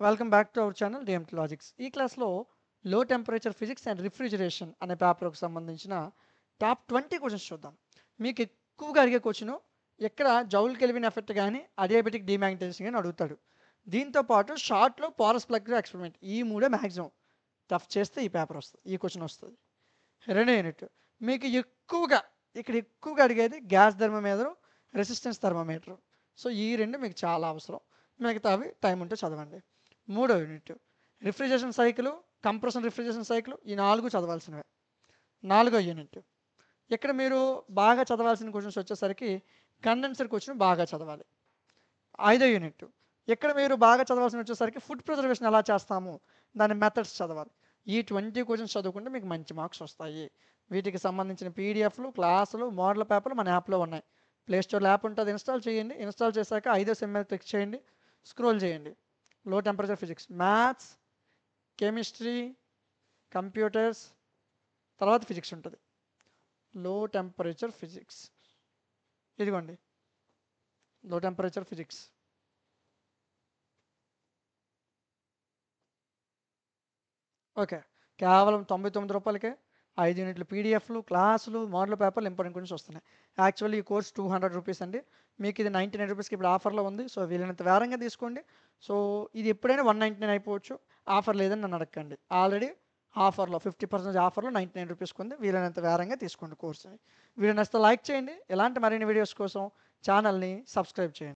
Welcome back to our channel DMT logics. ఈ క్లాస్లో లో టెంపరేచర్ ఫిజిక్స్ అండ్ రిఫ్రిజిరేషన్ అనే పేపర్కు సంబంధించిన టాప్ 20 క్వశ్చన్స్ చూద్దాం. మీకు ఎక్కువగా అడిగే క్వశ్చన్ ఎక్కడ జౌల్ కెల్విన్ ఎఫెక్ట్ కానీ అడియాబెటిక్ డిమాగ్నటైజేషన్ కానీ అడుగుతాడు. దీంతో పాటు షార్ట్లో పారస్ ప్లగ్ ఎక్స్పెరిమెంట్, ఈ మూడే మ్యాక్సిమం టఫ్ చేస్తే ఈ పేపర్ వస్తుంది, ఈ క్వశ్చన్ వస్తుంది. రెండో యూనిట్ మీకు ఎక్కువగా అడిగేది gas thermometer, resistance thermometer. So ఈ రెండు మీకు చాలా అవసరం. మిగతావి టైం ఉంటే చదవండి. మూడో unit refrigeration cycle, compression refrigeration cycle, ఈ 4 చదవాల్సినవే. నాలుగో యూనిట్ ఇక్కడ మీరు బాగా చదవాల్సిన క్వశ్చన్స్ వచ్చేసరికి కండెన్సర్ క్వశ్చన్ బాగా చదవాలి. ఐదో యూనిట్ ఇక్కడ మీరు బాగా చదవాల్సిన వచ్చేసరికి ఫుడ్ ప్రిజర్వేషన్ ఎలా చేస్తాము దాని మెథడ్స్ చదవాలి. ఈ 20 క్వశ్చన్స్ చదువుకుంటే మీకు మంచి మార్క్స్ వస్తాయి. వీటికి సంబంధించిన పీడిఎఫ్లు, క్లాసులు, మోడల్ పేపర్లు మన యాప్లో ఉన్నాయి. ప్లేస్టోర్లో యాప్ ఉంటుంది, ఇన్స్టాల్ చేయండి. ఇన్స్టాల్ చేశాక 5వ సెమ్ మీద క్లిక్ చేయండి, స్క్రోల్ చేయండి. లో temperature physics, maths, chemistry, computers, తర్వాత ఫిజిక్స్ ఉంటుంది. లో టెంపరేచర్ ఫిజిక్స్, ఇదిగోండి లో టెంపరేచర్ ఫిజిక్స్. ఓకే, కేవలం 99 రూపాయలకే 5 యూనిట్లు పీడిఎఫ్లు, క్లాసులు, మోడల్ పేపర్లు, ఇంపార్టెంట్ క్వశ్చన్స్ వస్తున్నాయి. యాక్చువల్లీ ఈ కోర్స్ 200 రూపీస్ అండి. మీకు ఇది 99 రూపీస్కి ఇప్పుడు ఆఫర్లో ఉంది. సో వీలైనంత వేరంగా తీసుకోండి. సో ఇది ఎప్పుడైనా 199 అయిపోవచ్చు. ఆఫర్ లేదని నన్ను అడగండి. ఆల్రెడీ ఆఫర్లో 50% ఆఫర్లో 99 రూపీస్కి ఉంది. వీలైనంత వేరంగా తీసుకోండి కోర్స్ని. వీడియో నచ్చితే లైక్ చేయండి. ఇలాంటి మరిన్ని వీడియోస్ కోసం ఛానల్ని సబ్స్క్రైబ్ చేయండి.